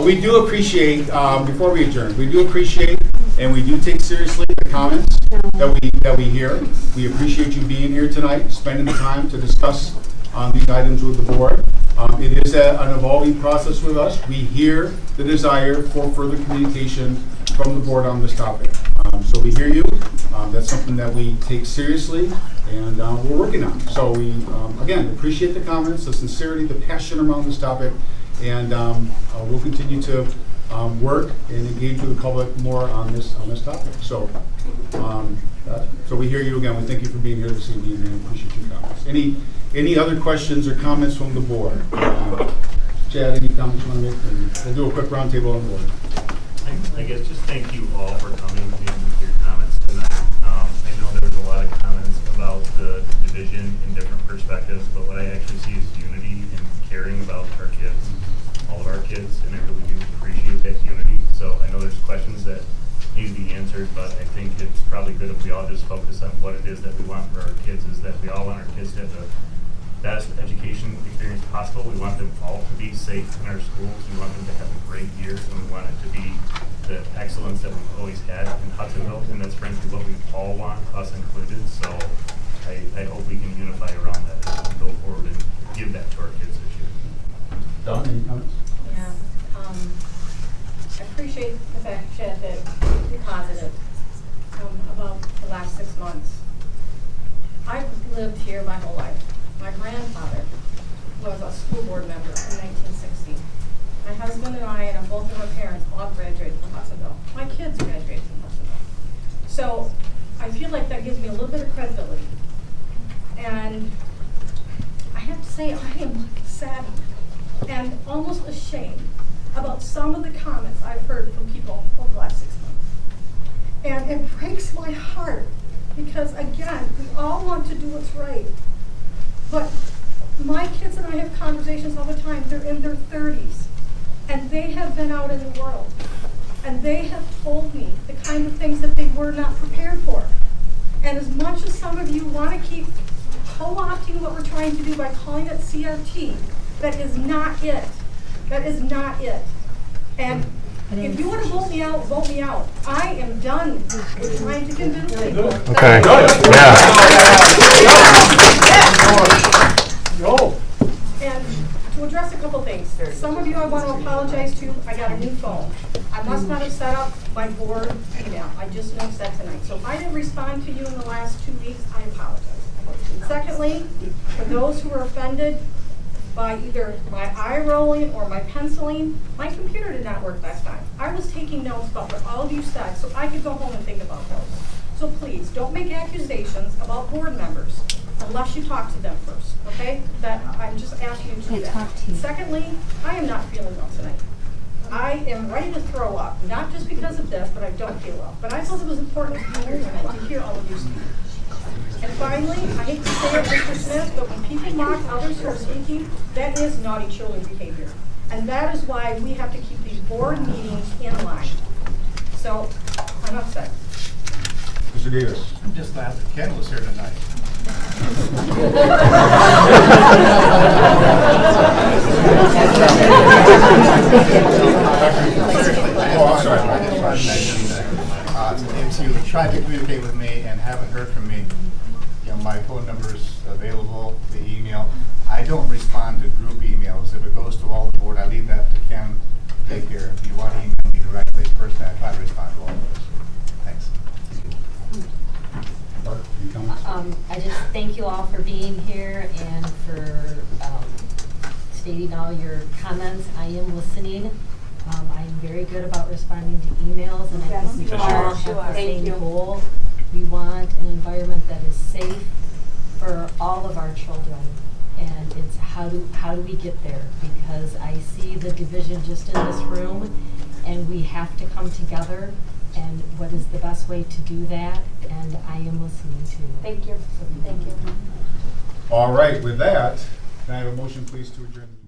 We do appreciate, before we adjourn, we do appreciate and we do take seriously the comments that we hear. We appreciate you being here tonight, spending the time to discuss these items with the board. It is an evolving process with us. We hear the desire for further communication from the board on this topic. So we hear you. That's something that we take seriously and we're working on. So we, again, appreciate the comments, the sincerity, the passion around this topic, and we'll continue to work and engage with the public more on this topic. So, so we hear you again. We thank you for being here this evening and appreciate your comments. Any other questions or comments from the board? Chad, any comments you want to make? We'll do a quick roundtable on the board. I guess just thank you all for coming and with your comments tonight. I know there was a lot of comments about the division in different perspectives, but what I actually see is unity and caring about our kids, all of our kids, and I really do appreciate that unity. So I know there's questions that need to be answered, but I think it's probably good if we all just focus on what it is that we want for our kids, is that we all want our kids to have the best education experience possible. We want them all to be safe in our schools. We want them to have a great year, and we want it to be the excellence that we've always had in Hudsonville, and that's frankly what we all want, us included. So I hope we can unify around that as we go forward and give that to our kids this year. Dawn, any comments? Yeah, I appreciate the fact, Chad, that you're positive about the last 6 months. I've lived here my whole life. My grandfather was a school board member in 1960. My husband and I and both of our parents all graduated from Hudsonville. My kids graduated from Hudsonville. So I feel like that gives me a little bit of credibility. And I have to say, I am saddened and almost ashamed about some of the comments I've heard from people over the last 6 months. And it breaks my heart because, again, we all want to do what's right. But my kids and I have conversations all the time. They're in their 30s, and they have been out in the world, and they have told me the kind of things that they were not prepared for. And as much as some of you want to keep co-opting what we're trying to do by calling it CRT, that is not it. That is not it. And if you want to vote me out, vote me out. I am done with trying to convince people. Okay. And to address a couple things, some of you I want to apologize to. I got a new phone. I must not have set up my board email. I just noticed that tonight. So if I didn't respond to you in the last 2 weeks, I apologize. Secondly, for those who were offended by either my eye rolling or my penciling, my computer did not work last time. I was taking notes about what all of you said so I could go home and think about those. So please, don't make accusations about board members unless you talk to them first, okay? That I'm just asking you to do that. Secondly, I am not feeling well tonight. I am ready to throw up, not just because of this, but I don't feel well. But I thought it was important to hear all of you speak. And finally, I hate to say it, Mr. Smith, but when people mock others who are speaking, that is naughty children behavior. And that is why we have to keep these board meetings in line. So, I'm upset. Mr. Davis. I'm just glad that Ken was here tonight. If you tried to communicate with me and haven't heard from me, you know, my phone number is available, the email. I don't respond to group emails. If it goes to all the board, I leave that to Ken to take care of. If you want to email me directly, personally, I try to respond to all of those. Thanks. I just thank you all for being here and for stating all your comments. I am listening. I'm very good about responding to emails, and I think we all have the same goal. We want an environment that is safe for all of our children, and it's how do we get there? Because I see the division just in this room, and we have to come together. And what is the best way to do that? And I am listening to you. Thank you. Thank you. All right, with that, can I have a motion, please, to adjourn?